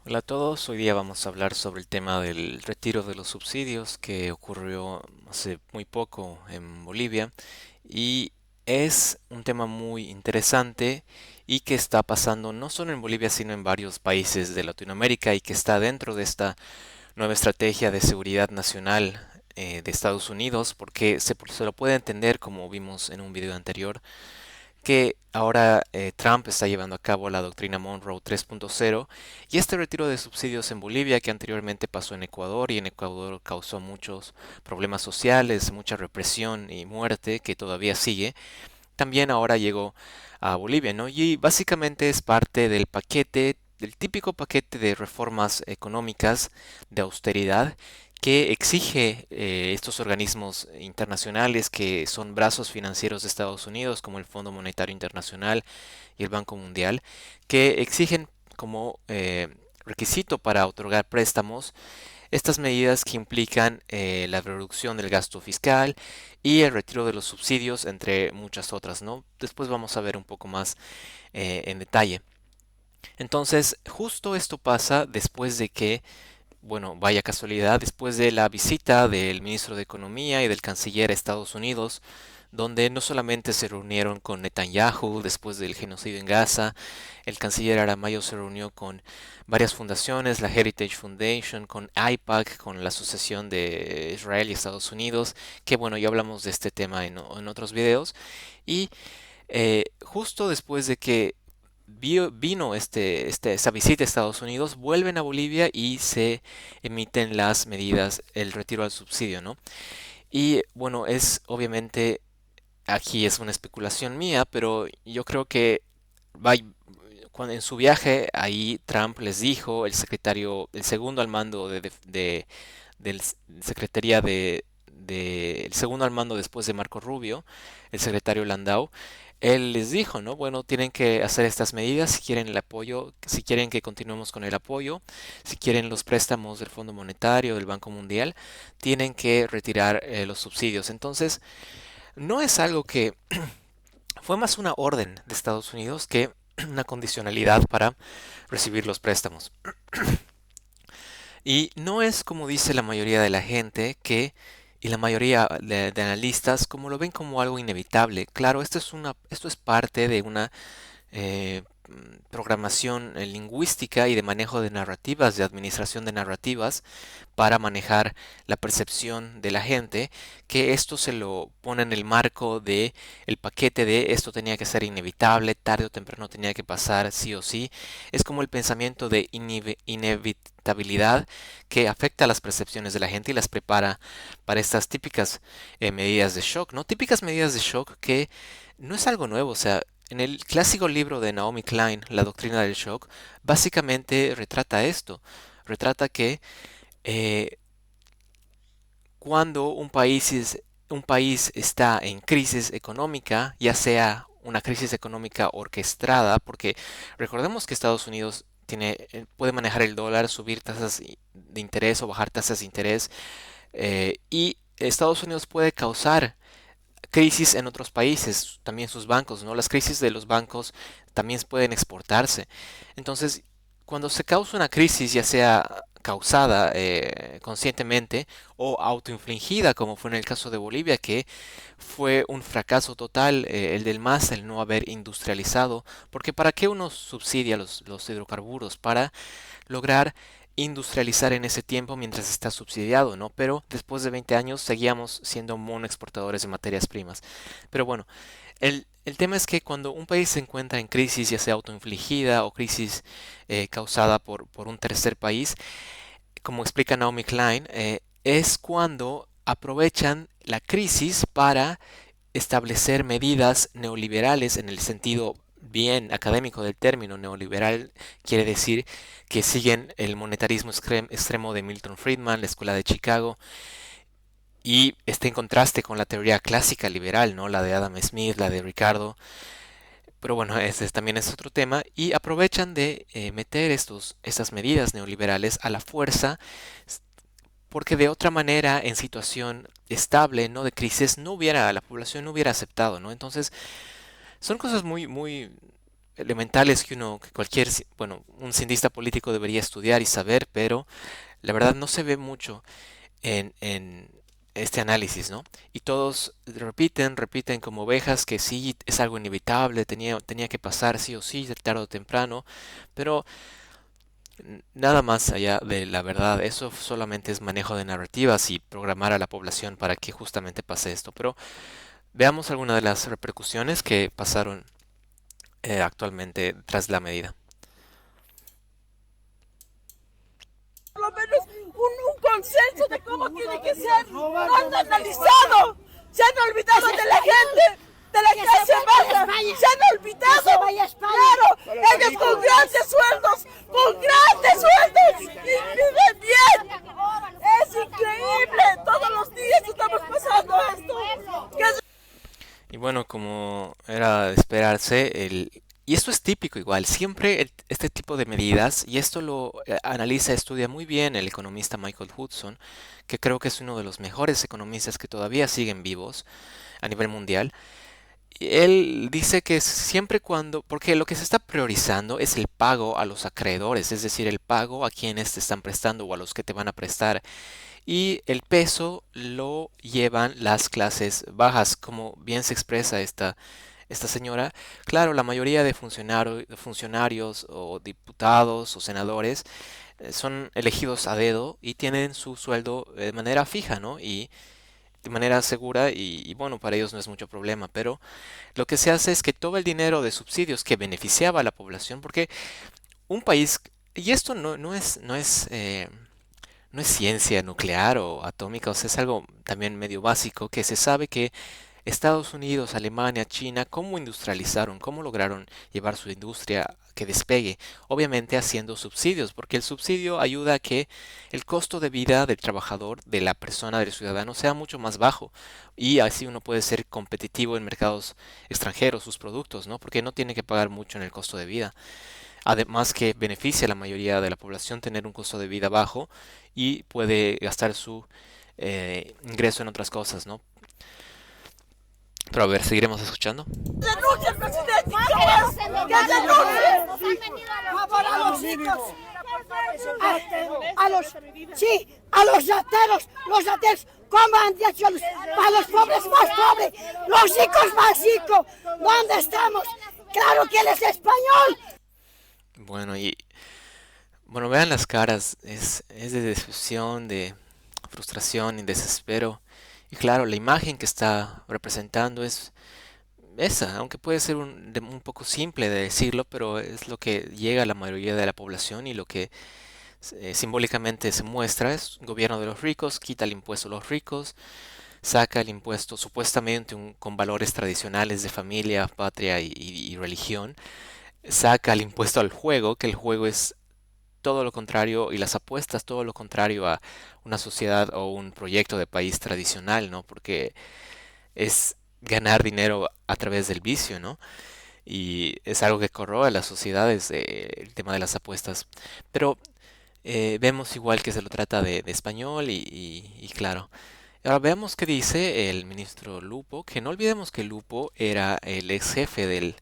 Hola a todos, hoy día vamos a hablar sobre el tema del retiro de los subsidios que ocurrió hace muy poco en Bolivia y es un tema muy interesante y que está pasando no solo en Bolivia sino en varios países de Latinoamérica y que está dentro de esta nueva estrategia de seguridad nacional de Estados Unidos porque se lo puede entender como vimos en un video anterior que ahora Trump está llevando a cabo la doctrina Monroe 3.0 y este retiro de subsidios en Bolivia que anteriormente pasó en Ecuador y en Ecuador causó muchos problemas sociales, mucha represión y muerte que todavía sigue, también ahora llegó a Bolivia, ¿no? Y básicamente es parte del paquete, del típico paquete de reformas económicas de austeridad que exige estos organismos internacionales que son brazos financieros de Estados Unidos, como el Fondo Monetario Internacional y el Banco Mundial, que exigen como requisito para otorgar préstamos estas medidas que implican la reducción del gasto fiscal y el retiro de los subsidios, entre muchas otras, ¿no? Después vamos a ver un poco más en detalle. Entonces, justo esto pasa después de que, bueno, vaya casualidad, después de la visita del ministro de Economía y del canciller a Estados Unidos, donde no solamente se reunieron con Netanyahu después del genocidio en Gaza, el canciller Aramayo se reunió con varias fundaciones, la Heritage Foundation, con AIPAC, con la Asociación de Israel y Estados Unidos, que bueno, ya hablamos de este tema en otros videos, y justo después de que vino esa visita a Estados Unidos, vuelven a Bolivia y se emiten las medidas, el retiro al subsidio, ¿no? Y bueno, es obviamente, aquí es una especulación mía, pero yo creo que va, cuando en su viaje ahí Trump les dijo, el secretario, el segundo al mando del Secretaría el segundo al mando después de Marco Rubio, el secretario Landau, él les dijo, ¿no? Bueno, tienen que hacer estas medidas si quieren el apoyo, si quieren que continuemos con el apoyo, si quieren los préstamos del Fondo Monetario, del Banco Mundial, tienen que retirar los subsidios. Entonces, no es algo que fue más una orden de Estados Unidos que una condicionalidad para recibir los préstamos. Y no es como dice la mayoría de la gente que, y la mayoría de analistas, como lo ven como algo inevitable. Claro, esto es parte de una programación lingüística y de manejo de narrativas, de administración de narrativas, para manejar la percepción de la gente, que esto se lo pone en el marco de el paquete de esto tenía que ser inevitable, tarde o temprano tenía que pasar sí o sí. Es como el pensamiento de inevitabilidad que afecta a las percepciones de la gente y las prepara para estas típicas medidas de shock, ¿no? Típicas medidas de shock que no es algo nuevo, o sea, en el clásico libro de Naomi Klein, La doctrina del shock, básicamente retrata esto. Retrata que eh, cuando un país está en crisis económica, ya sea una crisis económica orquestada, porque recordemos que Estados Unidos puede manejar el dólar, subir tasas de interés o bajar tasas de interés, y Estados Unidos puede causar crisis en otros países, también sus bancos, ¿no? Las crisis de los bancos también pueden exportarse. Entonces, cuando se causa una crisis, ya sea causada conscientemente o autoinfligida, como fue en el caso de Bolivia, que fue un fracaso total, el del MAS, el no haber industrializado, porque ¿para qué uno subsidia los hidrocarburos? Para lograr industrializar en ese tiempo mientras está subsidiado, ¿no? Pero después de 20 años seguíamos siendo monoexportadores de materias primas. Pero bueno, el tema es que cuando un país se encuentra en crisis, ya sea autoinfligida o crisis causada por un tercer país, como explica Naomi Klein, es cuando aprovechan la crisis para establecer medidas neoliberales en el sentido bien académico del término. Neoliberal quiere decir que siguen el monetarismo extremo de Milton Friedman, la escuela de Chicago, y está en contraste con la teoría clásica liberal, ¿no? La de Adam Smith, la de Ricardo. Pero bueno, ese también es otro tema. Y aprovechan de meter estas medidas neoliberales a la fuerza, porque de otra manera, en situación estable, no de crisis, la población no hubiera aceptado, ¿no? Entonces, son cosas muy, muy elementales que cualquier, bueno, un cientista político debería estudiar y saber, pero la verdad no se ve mucho en este análisis, ¿no? Y todos repiten como ovejas que sí es algo inevitable, tenía que pasar sí o sí, tarde o temprano, pero nada más allá de la verdad, eso solamente es manejo de narrativas y programar a la población para que justamente pase esto. Pero veamos algunas de las repercusiones que pasaron actualmente tras la medida. Por lo menos un consenso de cómo tiene que ser. No han analizado. Se han olvidado de la gente, de la clase baja. Se han olvidado. Claro, ellos con grandes sueldos y viven bien. Es increíble. Todos los días estamos pasando esto. Y bueno, como era de esperarse, y esto es típico igual, siempre este tipo de medidas, y esto lo analiza, estudia muy bien el economista Michael Hudson, que creo que es uno de los mejores economistas que todavía siguen vivos a nivel mundial. Y él dice que siempre cuando, porque lo que se está priorizando es el pago a los acreedores, es decir, el pago a quienes te están prestando o a los que te van a prestar. Y el peso lo llevan las clases bajas, como bien se expresa esta señora. Claro, la mayoría de funcionarios o diputados o senadores son elegidos a dedo y tienen su sueldo de manera fija, ¿no? Y de manera segura y bueno, para ellos no es mucho problema, pero lo que se hace es que todo el dinero de subsidios que beneficiaba a la población, porque un país, y esto no es ciencia nuclear o atómica, o sea, es algo también medio básico, que se sabe que Estados Unidos, Alemania, China, cómo industrializaron, cómo lograron llevar su industria que despegue, obviamente haciendo subsidios, porque el subsidio ayuda a que el costo de vida del trabajador, de la persona, del ciudadano, sea mucho más bajo y así uno puede ser competitivo en mercados extranjeros, sus productos, ¿no? Porque no tiene que pagar mucho en el costo de vida. Además que beneficia a la mayoría de la población tener un costo de vida bajo y puede gastar su ingreso en otras cosas, ¿no? Pero a ver, seguiremos escuchando. Denuncia al presidente. Que denuncie. Favor a los ricos. A los rateros, como han dicho, a los pobres más pobres, los ricos más ricos. ¿Dónde estamos? Claro que él es español. Bueno, bueno, vean las caras, es de desilusión, de frustración y desespero. Y claro, la imagen que está representando es esa, aunque puede ser un poco simple de decirlo, pero es lo que llega a la mayoría de la población y lo que simbólicamente se muestra es un gobierno de los ricos, quita el impuesto a los ricos, saca el impuesto supuestamente con valores tradicionales de familia, patria y religión, saca el impuesto al juego, que el juego es todo lo contrario, y las apuestas todo lo contrario a una sociedad o un proyecto de país tradicional, ¿no? Porque es ganar dinero a través del vicio, ¿no? Y es algo que corroe a las sociedades, el tema de las apuestas. Pero vemos igual que se lo trata de español y claro. Ahora veamos qué dice el ministro Lupo, que no olvidemos que Lupo era el ex jefe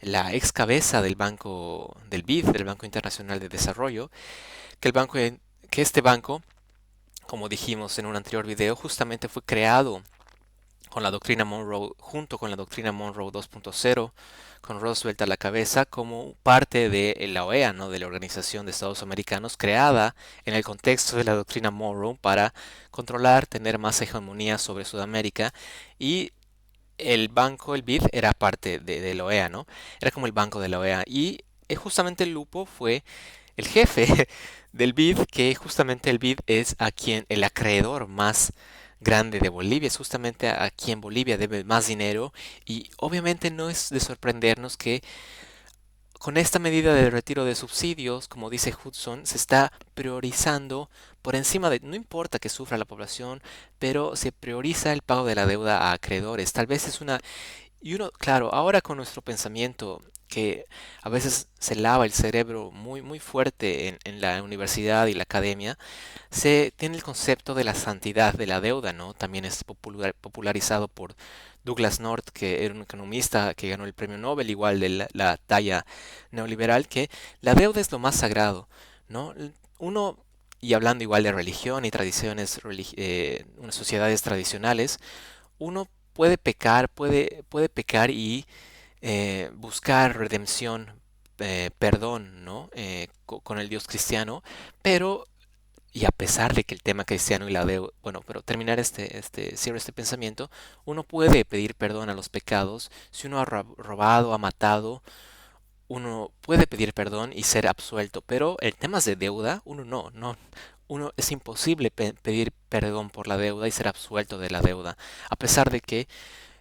la ex cabeza del banco, del BID, del Banco Internacional de Desarrollo, que este banco, como dijimos en un anterior video, justamente fue creado con la doctrina Monroe, junto con la doctrina Monroe 2.0, con Roosevelt a la cabeza, como parte de la OEA, ¿no? De la Organización de Estados Americanos, creada en el contexto de la doctrina Monroe para controlar, tener más hegemonía sobre Sudamérica. Y el banco, el BID, era parte de la OEA, ¿no? Era como el banco de la OEA. Y justamente el Lupo fue el jefe del BID, que justamente el BID es a quien el acreedor más grande de Bolivia, es justamente a quien Bolivia debe más dinero. Y obviamente no es de sorprendernos que con esta medida de retiro de subsidios, como dice Hudson, se está priorizando por encima de, no importa que sufra la población, pero se prioriza el pago de la deuda a acreedores. Tal vez es una Y uno, claro, ahora con nuestro pensamiento, que a veces se lava el cerebro muy, muy fuerte en la universidad y la academia, se tiene el concepto de la santidad de la deuda, ¿no? También es popularizado por Douglas North, que era un economista que ganó el premio Nobel, igual de la talla neoliberal, que la deuda es lo más sagrado, ¿no? Uno, y hablando igual de religión y tradiciones, unas sociedades tradicionales, uno puede pecar, puede pecar y buscar redención, perdón, ¿no? Con el Dios cristiano, pero y a pesar de que el tema cristiano y la deuda, bueno, pero terminar cierro este pensamiento, uno puede pedir perdón a los pecados. Si uno ha robado, ha matado, uno puede pedir perdón y ser absuelto. Pero en temas de deuda, uno no. Uno es imposible pedir perdón por la deuda y ser absuelto de la deuda. A pesar de que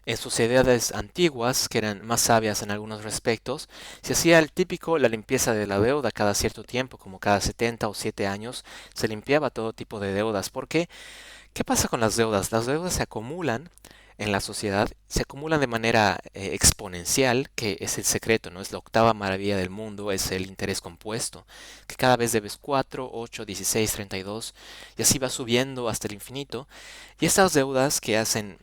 en sociedades antiguas, que eran más sabias en algunos respectos, se hacía el típico la limpieza de la deuda cada cierto tiempo, como cada 70 o 7 años, se limpiaba todo tipo de deudas. ¿Por qué? ¿Qué pasa con las deudas? Las deudas se acumulan en la sociedad, se acumulan de manera exponencial, que es el secreto, ¿no? Es la octava maravilla del mundo, es el interés compuesto, que cada vez debes 4, 8, 16, 32, y así va subiendo hasta el infinito. Y estas deudas que hacen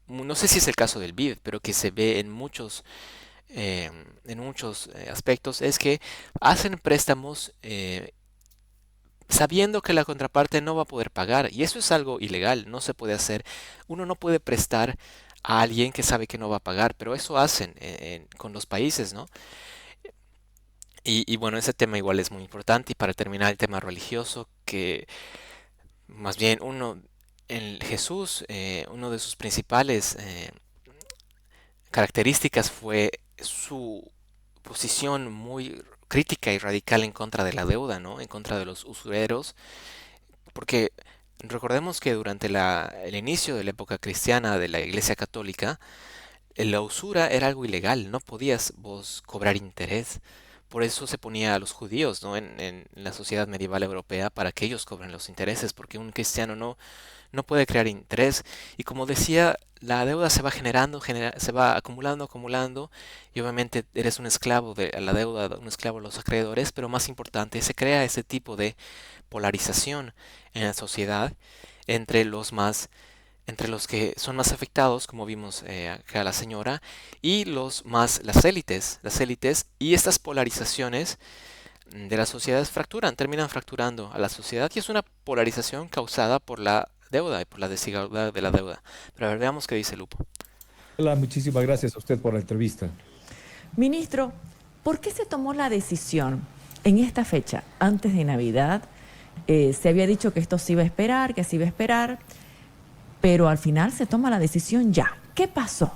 no sé si es el caso del BID, pero que se ve eh, en muchos aspectos, es que hacen préstamos sabiendo que la contraparte no va a poder pagar. Y eso es algo ilegal, no se puede hacer. Uno no puede prestar a alguien que sabe que no va a pagar, pero eso hacen con los países, ¿no? Y bueno, ese tema igual es muy importante. Y para terminar el tema religioso, que más bien en Jesús, uno de sus principales características fue su posición muy crítica y radical en contra de la deuda, ¿no? En contra de los usureros, porque recordemos que durante el inicio de la época cristiana de la Iglesia Católica, la usura era algo ilegal, no podías vos cobrar interés. Por eso se ponía a los judíos, ¿no? En la sociedad medieval europea para que ellos cobren los intereses, porque un cristiano no puede crear interés. Y como decía, la deuda se va generando, se va acumulando, acumulando, y obviamente eres un esclavo de la deuda, un esclavo de los acreedores, pero más importante, se crea ese tipo de polarización en la sociedad entre entre los que son más afectados, como vimos acá la señora, y las élites, y estas polarizaciones de las sociedades terminan fracturando a la sociedad y es una polarización causada por la deuda y por la desigualdad de la deuda. Pero a ver, veamos qué dice Lupo. Hola, muchísimas gracias a usted por la entrevista. Ministro, ¿por qué se tomó la decisión en esta fecha, antes de Navidad? Se había dicho que esto se iba a esperar, que se iba a esperar, pero al final se toma la decisión ya. ¿Qué pasó?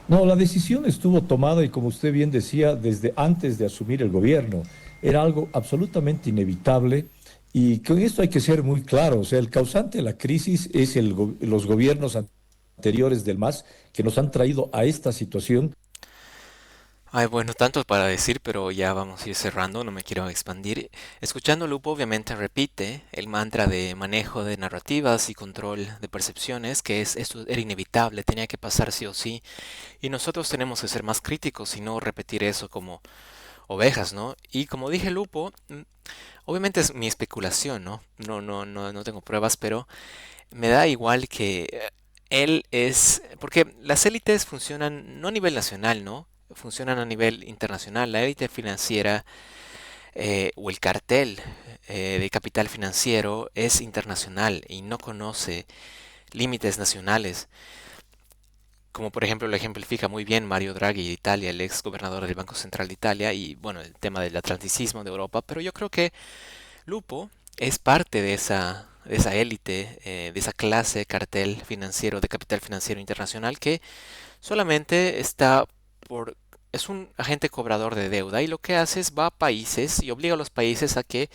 No, la decisión estuvo tomada y como usted bien decía, desde antes de asumir el gobierno. Era algo absolutamente inevitable y con esto hay que ser muy claro. O sea, el causante de la crisis es los gobiernos anteriores del MAS que nos han traído a esta situación. Ay, bueno, tanto para decir, pero ya vamos a ir cerrando, no me quiero expandir. Escuchando Lupo, obviamente repite el mantra de manejo de narrativas y control de percepciones, que esto era inevitable, tenía que pasar sí o sí, y nosotros tenemos que ser más críticos y no repetir eso como ovejas, ¿no? Y como dije Lupo, obviamente es mi especulación, ¿no? No tengo pruebas, pero me da igual que él es, porque las élites funcionan no a nivel nacional, ¿no? Funcionan a nivel internacional. La élite financiera o el cartel de capital financiero es internacional y no conoce límites nacionales. Como por ejemplo lo ejemplifica muy bien Mario Draghi de Italia, el ex gobernador del Banco Central de Italia, y bueno, el tema del atlanticismo de Europa. Pero yo creo que Lupo es parte de esa élite, de esa clase cartel financiero, de capital financiero internacional que solamente es un agente cobrador de deuda y lo que hace es va a países y obliga a los países a que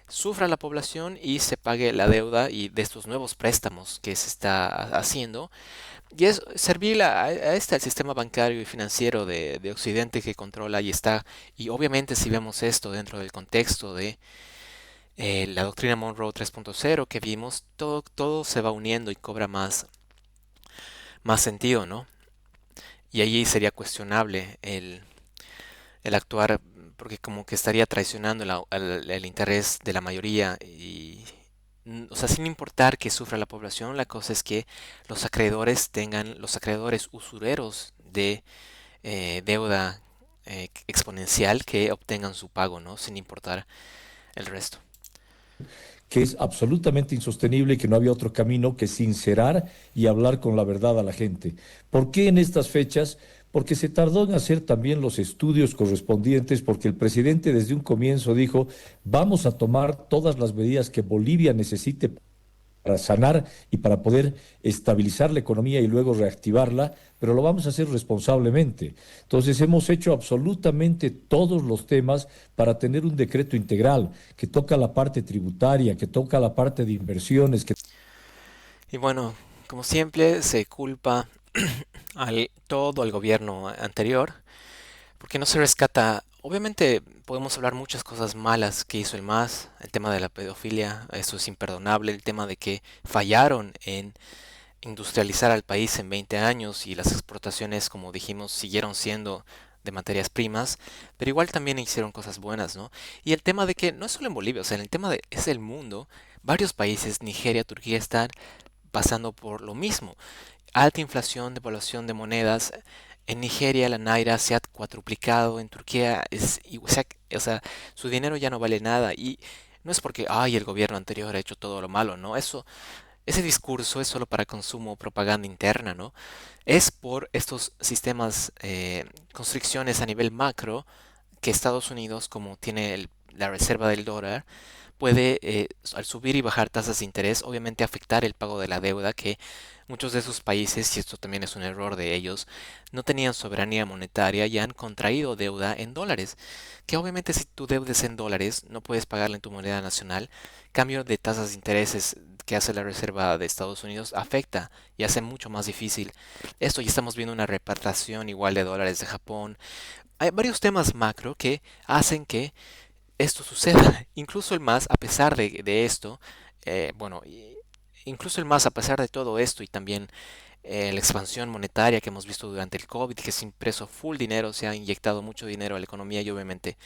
sufra la población y se pague la deuda y de estos nuevos préstamos que se está haciendo. Y es servir al sistema bancario y financiero de Occidente que controla y está, y obviamente si vemos esto dentro del contexto de la doctrina Monroe 3.0 que vimos, todo se va uniendo y cobra más sentido, ¿no? Y allí sería cuestionable el actuar porque como que estaría traicionando el interés de la mayoría y o sea, sin importar que sufra la población, la cosa es que los acreedores usureros de deuda exponencial que obtengan su pago, ¿no? Sin importar el resto. Que es absolutamente insostenible y que no había otro camino que sincerar y hablar con la verdad a la gente. ¿Por qué en estas fechas? Porque se tardó en hacer también los estudios correspondientes, porque el presidente desde un comienzo dijo, vamos a tomar todas las medidas que Bolivia necesite para sanar y para poder estabilizar la economía y luego reactivarla, pero lo vamos a hacer responsablemente. Entonces, hemos hecho absolutamente todos los temas para tener un decreto integral que toca la parte tributaria, que toca la parte de inversiones, que Y bueno, como siempre, se culpa al gobierno anterior porque no se rescata. Obviamente podemos hablar muchas cosas malas que hizo el MAS, el tema de la pedofilia, eso es imperdonable, el tema de que fallaron en industrializar al país en 20 años y las exportaciones, como dijimos, siguieron siendo de materias primas, pero igual también hicieron cosas buenas, ¿no? Y el tema de que no es solo en Bolivia, o sea, en el tema de es el mundo, varios países, Nigeria, Turquía, están pasando por lo mismo. Alta inflación, devaluación de monedas. En Nigeria la naira se ha cuatruplicado, en Turquía o sea, su dinero ya no vale nada y no es porque ay, el gobierno anterior ha hecho todo lo malo, no, ese discurso es solo para consumo, propaganda interna, ¿no? Es por estos sistemas, constricciones a nivel macro que Estados Unidos, como tiene la reserva del dólar, puede, al subir y bajar tasas de interés, obviamente afectar el pago de la deuda que muchos de esos países, y esto también es un error de ellos, no tenían soberanía monetaria y han contraído deuda en dólares, que obviamente si tú deudes en dólares no puedes pagarla en tu moneda nacional, cambio de tasas de intereses que hace la Reserva de Estados Unidos afecta y hace mucho más difícil esto. Y estamos viendo una repatriación igual de dólares de Japón. Hay varios temas macro que hacen que esto suceda. Incluso el MAS, a pesar de esto, bueno, incluso el MAS, a pesar de todo esto y también la expansión monetaria que hemos visto durante el COVID, que se ha impreso full dinero, se ha inyectado mucho dinero a la economía y obviamente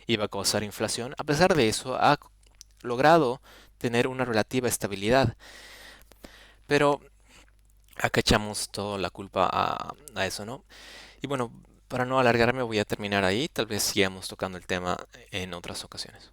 iba a causar inflación, a pesar de eso ha logrado tener una relativa estabilidad. Pero acá echamos toda la culpa a eso, ¿no? Y bueno, para no alargarme voy a terminar ahí, tal vez sigamos tocando el tema en otras ocasiones.